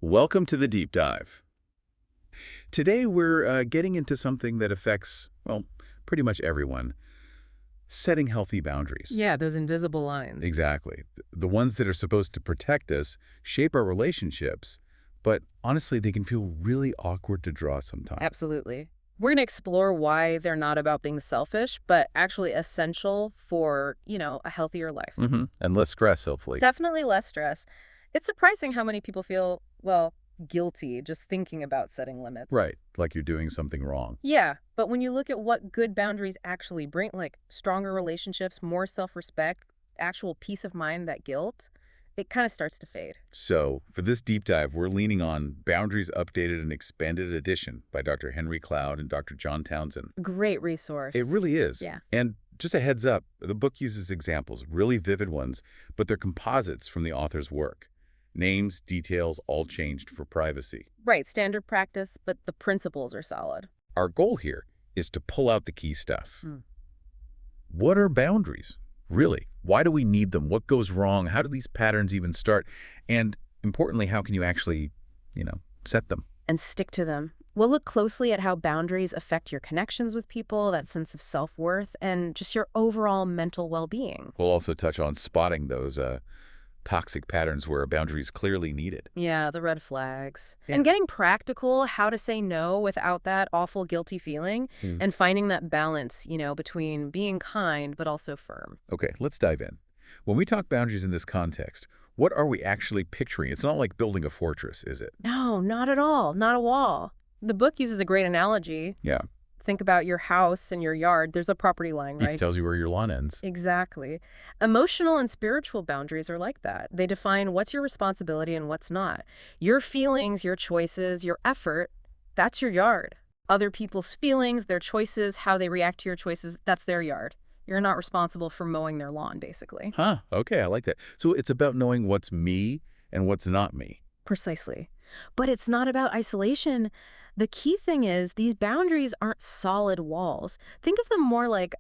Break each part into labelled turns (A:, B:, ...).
A: Welcome to the deep dive. Today we're getting into something that affects, well, pretty much everyone. Setting healthy boundaries.
B: Yeah, those invisible lines.
A: Exactly. The ones that are supposed to protect us, shape our relationships, but honestly, they can feel really awkward to draw sometimes.
B: Absolutely. We're going to explore why they're not about being selfish, but actually essential for, a healthier life.
A: And less stress, hopefully.
B: Definitely less stress. It's surprising how many people feel, well, guilty just thinking about setting limits.
A: Right, like you're doing something wrong.
B: Yeah, but when you look at what good boundaries actually bring, like stronger relationships, more self-respect, actual peace of mind, that guilt, it kind of starts to fade.
A: So, for this deep dive, we're leaning on Boundaries Updated and Expanded Edition by Dr. Henry Cloud and Dr. John Townsend.
B: Great resource.
A: It really is.
B: Yeah.
A: And just a heads up, the book uses examples, really vivid ones, but they're composites from the author's work. Names, details, all changed for privacy.
B: Right, standard practice, but the principles are solid.
A: Our goal here is to pull out the key stuff.
B: Hmm.
A: What are boundaries? Really? Why do we need them? What goes wrong? How do these patterns even start? And importantly, how can you actually, set them?
B: And stick to them. We'll look closely at how boundaries affect your connections with people, that sense of self-worth, and just your overall mental well-being.
A: We'll also touch on spotting those toxic patterns where a boundary is clearly needed.
B: Yeah, the red flags.
A: Yeah.
B: And getting practical, how to say no without that awful guilty feeling, and finding that balance, between being kind but also firm.
A: Okay, let's dive in. When we talk boundaries in this context, what are we actually picturing? It's not like building a fortress, is it?
B: No, not at all. Not a wall. The book uses a great analogy.
A: Yeah.
B: Think about your house and your yard. There's a property line, right?
A: It tells you where your lawn ends.
B: Exactly. Emotional and spiritual boundaries are like that. They define what's your responsibility and what's not. Your feelings, your choices, your effort, that's your yard. Other people's feelings, their choices, how they react to your choices, that's their yard. You're not responsible for mowing their lawn, basically.
A: Huh, okay, I like that. So it's about knowing what's me and what's not me.
B: Precisely. But it's not about isolation. The key thing is these boundaries aren't solid walls. Think of them more like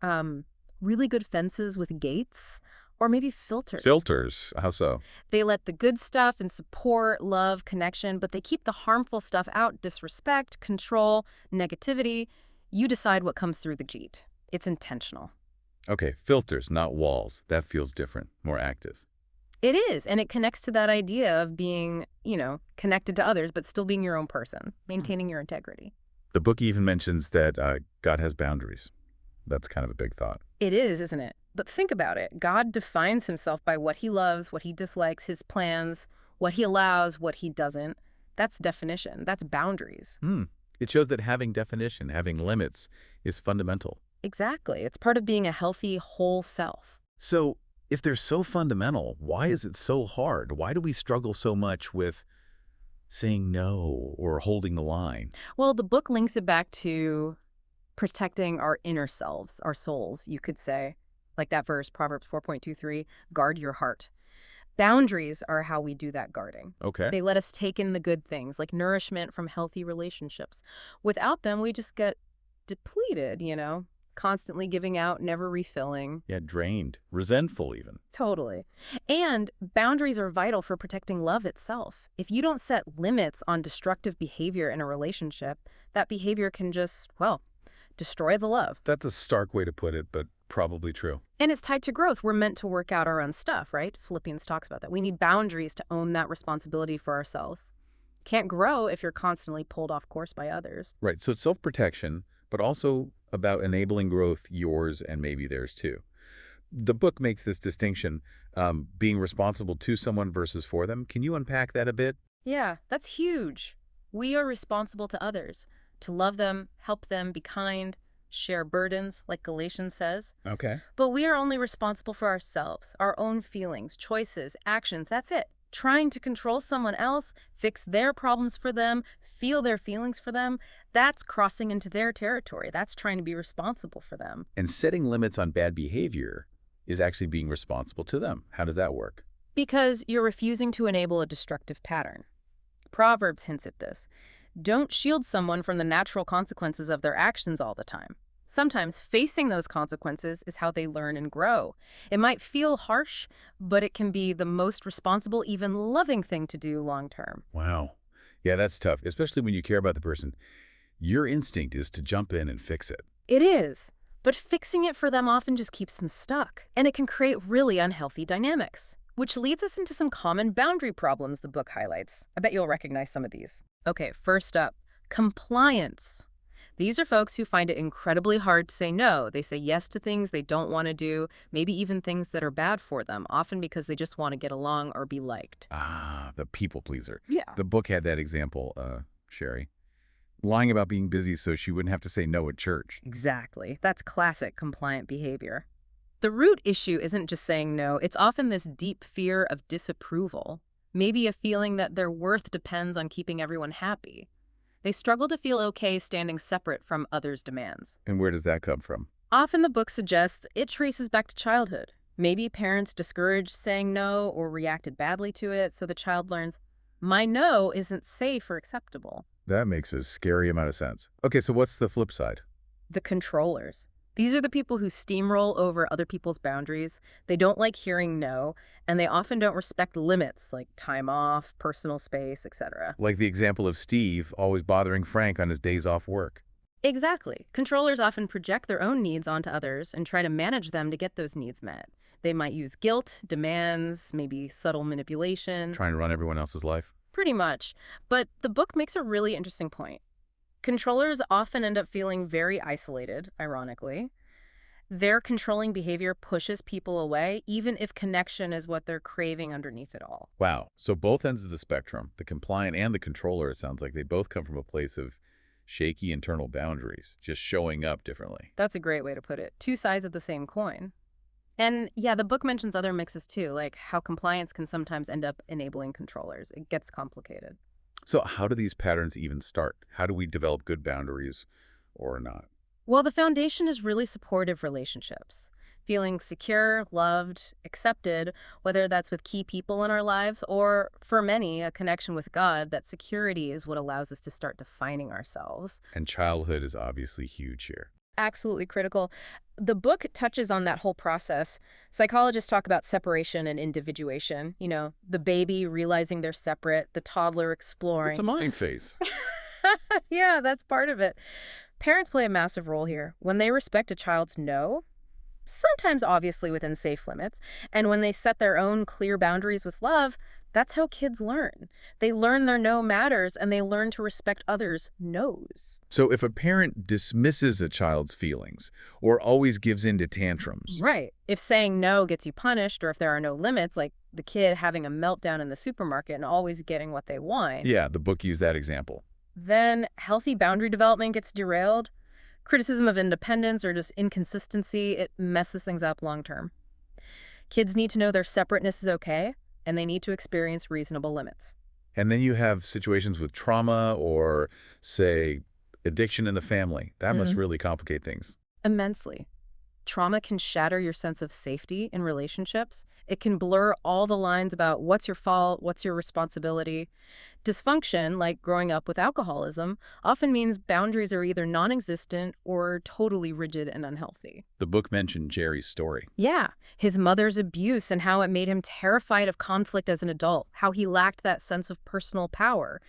B: really good fences with gates or maybe filters.
A: Filters, how so?
B: They let the good stuff and support, love, connection, but they keep the harmful stuff out, disrespect, control, negativity. You decide what comes through the gate. It's intentional.
A: Okay, filters, not walls. That feels different, more active.
B: It is, and it connects to that idea of being, connected to others, but still being your own person, maintaining your integrity.
A: The book even mentions that God has boundaries. That's kind of a big thought.
B: It is, isn't it? But think about it. God defines himself by what he loves, what he dislikes, his plans, what he allows, what he doesn't. That's definition. That's boundaries.
A: It shows that having definition, having limits, is fundamental.
B: Exactly. It's part of being a healthy, whole self.
A: So, if they're so fundamental, why is it so hard? Why do we struggle so much with saying no or holding the line?
B: Well, the book links it back to protecting our inner selves, our souls, you could say. Like that verse, Proverbs 4.23, guard your heart. Boundaries are how we do that guarding.
A: Okay.
B: They let us take in the good things, like nourishment from healthy relationships. Without them, we just get depleted, constantly giving out, never refilling.
A: Yeah, drained, resentful even.
B: Totally. And boundaries are vital for protecting love itself. If you don't set limits on destructive behavior in a relationship, that behavior can just, destroy the love.
A: That's a stark way to put it, but probably true.
B: And it's tied to growth. We're meant to work out our own stuff, right? Philippians talks about that. We need boundaries to own that responsibility for ourselves. Can't grow if you're constantly pulled off course by others.
A: Right, so it's self-protection, but also about enabling growth, yours and maybe theirs too. The book makes this distinction, being responsible to someone versus for them. Can you unpack that a bit?
B: Yeah, that's huge. We are responsible to others, to love them, help them, be kind, share burdens, like Galatians says.
A: Okay.
B: But we are only responsible for ourselves, our own feelings, choices, actions, that's it. Trying to control someone else, fix their problems for them, feel their feelings for them, that's crossing into their territory. That's trying to be responsible for them.
A: And setting limits on bad behavior is actually being responsible to them. How does that work?
B: Because you're refusing to enable a destructive pattern. Proverbs hints at this. Don't shield someone from the natural consequences of their actions all the time. Sometimes facing those consequences is how they learn and grow. It might feel harsh, but it can be the most responsible, even loving thing to do long term.
A: Wow. Yeah, that's tough, especially when you care about the person. Your instinct is to jump in and fix it.
B: It is. But fixing it for them often just keeps them stuck, and it can create really unhealthy dynamics. Which leads us into some common boundary problems the book highlights. I bet you'll recognize some of these. Okay, first up, compliance. These are folks who find it incredibly hard to say no. They say yes to things they don't want to do, maybe even things that are bad for them, often because they just want to get along or be liked.
A: Ah, the people pleaser.
B: Yeah.
A: The book had that example, Sherry. Lying about being busy so she wouldn't have to say no at church.
B: Exactly. That's classic compliant behavior. The root issue isn't just saying no, it's often this deep fear of disapproval. Maybe a feeling that their worth depends on keeping everyone happy. They struggle to feel okay standing separate from others' demands.
A: And where does that come from?
B: Often the book suggests it traces back to childhood. Maybe parents discouraged saying no or reacted badly to it, so the child learns, my no isn't safe or acceptable.
A: That makes a scary amount of sense. Okay, so what's the flip side?
B: The controllers. These are the people who steamroll over other people's boundaries. They don't like hearing no, and they often don't respect limits like time off, personal space, etc.
A: Like the example of Steve always bothering Frank on his days off work.
B: Exactly. Controllers often project their own needs onto others and try to manage them to get those needs met. They might use guilt, demands, maybe subtle manipulation.
A: Trying to run everyone else's life.
B: Pretty much. But the book makes a really interesting point. Controllers often end up feeling very isolated, ironically. Their controlling behavior pushes people away, even if connection is what they're craving underneath it all.
A: Wow. So both ends of the spectrum, the compliant and the controller, it sounds like they both come from a place of shaky internal boundaries, just showing up differently.
B: That's a great way to put it. Two sides of the same coin. And yeah, the book mentions other mixes too, like how compliance can sometimes end up enabling controllers. It gets complicated.
A: So how do these patterns even start? How do we develop good boundaries or not?
B: Well, the foundation is really supportive relationships. Feeling secure, loved, accepted, whether that's with key people in our lives or, for many, a connection with God, that security is what allows us to start defining ourselves.
A: And childhood is obviously huge here.
B: Absolutely critical. The book touches on that whole process. Psychologists talk about separation and individuation. You know, the baby realizing they're separate, the toddler exploring.
A: It's a mind phase.
B: Yeah, that's part of it. Parents play a massive role here. When they respect a child's no, sometimes obviously within safe limits, and when they set their own clear boundaries with love, that's how kids learn. They learn their no matters, and they learn to respect others' no's.
A: So if a parent dismisses a child's feelings or always gives in to tantrums,
B: Right. If saying no gets you punished, or if there are no limits, like the kid having a meltdown in the supermarket and always getting what they want,
A: yeah, the book used that example.
B: then healthy boundary development gets derailed. Criticism of independence or just inconsistency, it messes things up long term. Kids need to know their separateness is okay, and they need to experience reasonable limits.
A: And then you have situations with trauma or, say, addiction in the family. That must really complicate things.
B: Immensely. Trauma can shatter your sense of safety in relationships. It can blur all the lines about what's your fault, what's your responsibility. Dysfunction, like growing up with alcoholism, often means boundaries are either non-existent or totally rigid and unhealthy.
A: The book mentioned Jerry's story.
B: Yeah, his mother's abuse and how it made him terrified of conflict as an adult, how he lacked that sense of personal power.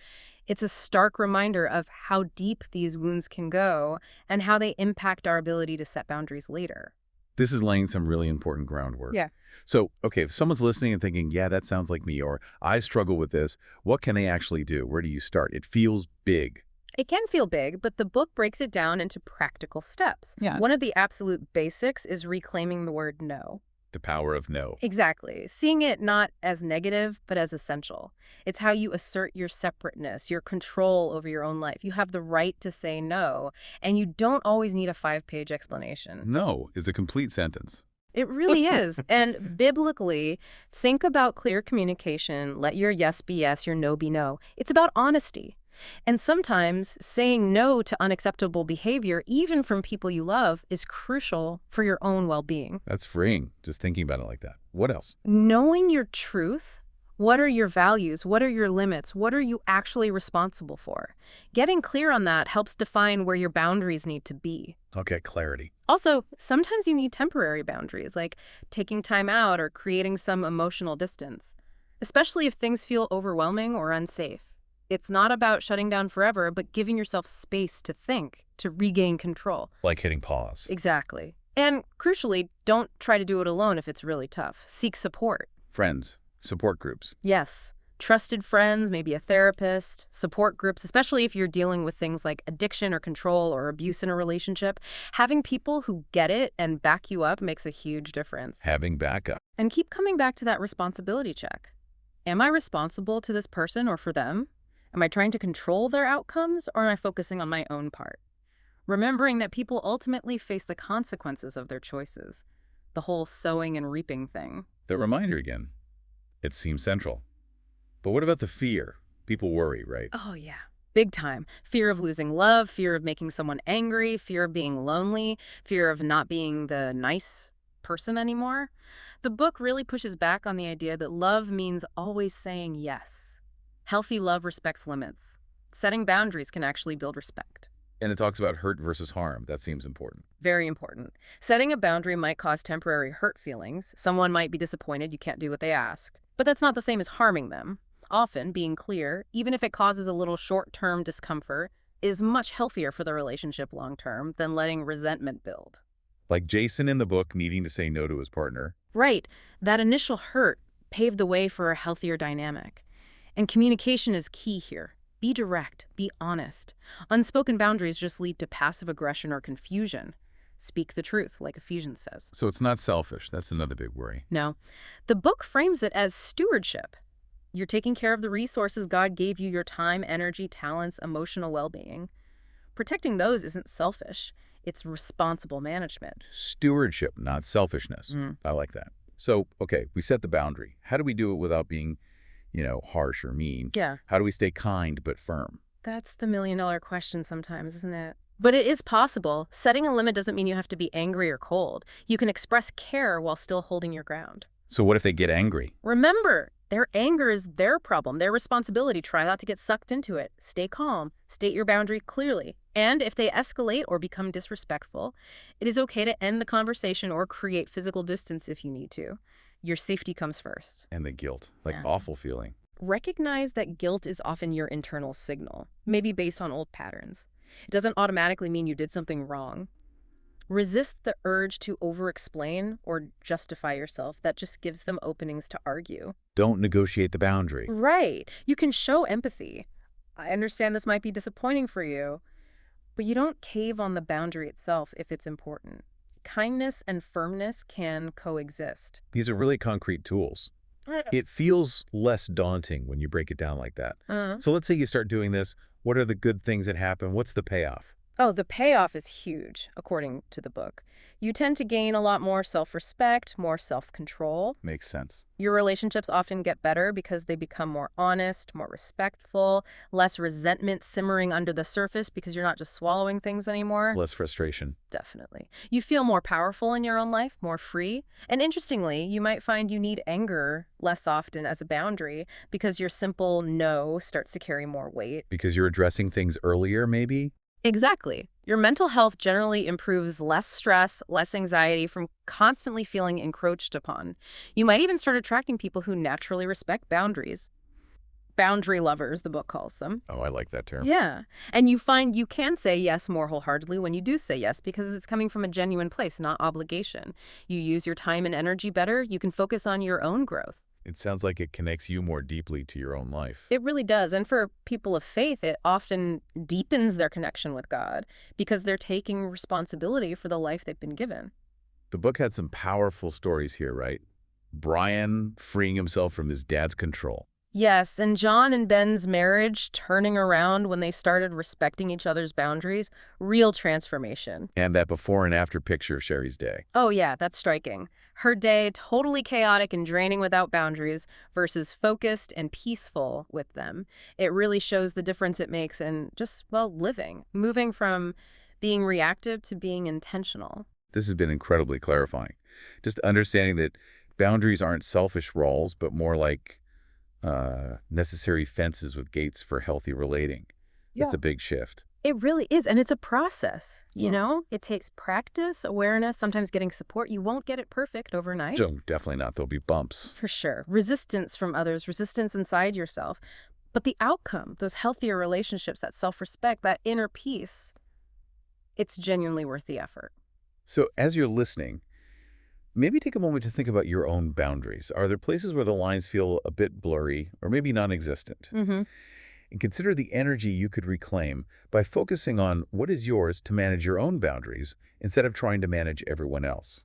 B: It's a stark reminder of how deep these wounds can go and how they impact our ability to set boundaries later.
A: This is laying some really important groundwork.
B: Yeah.
A: So, okay, if someone's listening and thinking, yeah, that sounds like me, or I struggle with this, what can they actually do? Where do you start? It feels big.
B: It can feel big, but the book breaks it down into practical steps.
C: Yeah.
B: One of the absolute basics is reclaiming the word no.
A: The power of no.
B: Exactly. Seeing it not as negative, but as essential. It's how you assert your separateness, your control over your own life. You have the right to say no, and you don't always need a 5-page explanation.
A: No is a complete sentence.
B: It really is. And biblically, think about clear communication. Let your yes be yes, your no be no. It's about honesty. And sometimes saying no to unacceptable behavior, even from people you love, is crucial for your own well-being.
A: That's freeing, just thinking about it like that. What else?
B: Knowing your truth, what are your values, what are your limits, what are you actually responsible for? Getting clear on that helps define where your boundaries need to be.
A: Okay, clarity.
B: Also, sometimes you need temporary boundaries, like taking time out or creating some emotional distance, especially if things feel overwhelming or unsafe. It's not about shutting down forever, but giving yourself space to think, to regain control.
A: Like hitting pause.
B: Exactly. And crucially, don't try to do it alone if it's really tough. Seek support.
A: Friends, support groups.
B: Yes. Trusted friends, maybe a therapist, support groups, especially if you're dealing with things like addiction or control or abuse in a relationship. Having people who get it and back you up makes a huge difference.
A: Having backup.
B: And keep coming back to that responsibility check. Am I responsible to this person or for them? Am I trying to control their outcomes, or am I focusing on my own part? Remembering that people ultimately face the consequences of their choices. The whole sowing and reaping thing.
A: The reminder again. It seems central. But what about the fear? People worry, right?
B: Oh, yeah. Big time. Fear of losing love, fear of making someone angry, fear of being lonely, fear of not being the nice person anymore. The book really pushes back on the idea that love means always saying yes. Healthy love respects limits. Setting boundaries can actually build respect.
A: And it talks about hurt versus harm. That seems important.
B: Very important. Setting a boundary might cause temporary hurt feelings. Someone might be disappointed you can't do what they asked. But that's not the same as harming them. Often, being clear, even if it causes a little short-term discomfort, is much healthier for the relationship long-term than letting resentment build.
A: Like Jason in the book needing to say no to his partner.
B: Right. That initial hurt paved the way for a healthier dynamic. And communication is key here. Be direct. Be honest. Unspoken boundaries just lead to passive aggression or confusion. Speak the truth, like Ephesians says.
A: So it's not selfish. That's another big worry.
B: No. The book frames it as stewardship. You're taking care of the resources God gave you, your time, energy, talents, emotional well-being. Protecting those isn't selfish. It's responsible management.
A: Stewardship, not selfishness. I like that. So, okay, we set the boundary. How do we do it without being, harsh or mean?
B: Yeah.
A: How do we stay kind but firm?
B: That's the million-dollar question sometimes, isn't it? But it is possible. Setting a limit doesn't mean you have to be angry or cold. You can express care while still holding your ground.
A: So what if they get angry?
B: Remember, their anger is their problem, their responsibility. Try not to get sucked into it. Stay calm. State your boundary clearly. And if they escalate or become disrespectful, it is okay to end the conversation or create physical distance if you need to. Your safety comes first.
A: And the guilt, like
B: Yeah.
A: awful feeling.
B: Recognize that guilt is often your internal signal, maybe based on old patterns. It doesn't automatically mean you did something wrong. Resist the urge to over-explain or justify yourself. That just gives them openings to argue.
A: Don't negotiate the boundary.
B: Right. You can show empathy. I understand this might be disappointing for you, but you don't cave on the boundary itself if it's important. Kindness and firmness can coexist.
A: These are really concrete tools. It feels less daunting when you break it down like that. So let's say you start doing this. What are the good things that happen? What's the payoff?
B: Oh, the payoff is huge, according to the book. You tend to gain a lot more self-respect, more self-control.
A: Makes sense.
B: Your relationships often get better because they become more honest, more respectful, less resentment simmering under the surface because you're not just swallowing things anymore.
A: Less frustration.
B: Definitely. You feel more powerful in your own life, more free. And interestingly, you might find you need anger less often as a boundary because your simple no starts to carry more weight.
A: Because you're addressing things earlier, maybe?
B: Exactly. Your mental health generally improves, less stress, less anxiety from constantly feeling encroached upon. You might even start attracting people who naturally respect boundaries. Boundary lovers, the book calls them.
A: Oh, I like that term.
B: Yeah. And you find you can say yes more wholeheartedly when you do say yes because it's coming from a genuine place, not obligation. You use your time and energy better. You can focus on your own growth.
A: It sounds like it connects you more deeply to your own life.
B: It really does. And for people of faith, it often deepens their connection with God because they're taking responsibility for the life they've been given.
A: The book had some powerful stories here, right? Brian freeing himself from his dad's control.
B: Yes, and John and Ben's marriage turning around when they started respecting each other's boundaries, real transformation.
A: And that before and after picture of Sherry's day.
B: Oh yeah, that's striking. Her day totally chaotic and draining without boundaries versus focused and peaceful with them. It really shows the difference it makes in just, well, living, moving from being reactive to being intentional.
A: This has been incredibly clarifying. Just understanding that boundaries aren't selfish walls, but more like necessary fences with gates for healthy relating. It's a big shift.
B: It really is, and it's a process, you
A: Yeah.
B: know? It takes practice, awareness, sometimes getting support. You won't get it perfect overnight.
A: So definitely not. There'll be bumps.
B: For sure. Resistance from others, resistance inside yourself. But the outcome, those healthier relationships, that self-respect, that inner peace, it's genuinely worth the effort.
A: So as you're listening, maybe take a moment to think about your own boundaries. Are there places where the lines feel a bit blurry or maybe non-existent?
B: Hmm.
A: And consider the energy you could reclaim by focusing on what is yours to manage your own boundaries instead of trying to manage everyone else.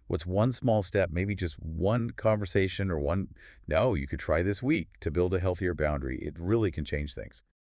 A: What's one small step, maybe just one conversation or one, no, you could try this week to build a healthier boundary. It really can change things.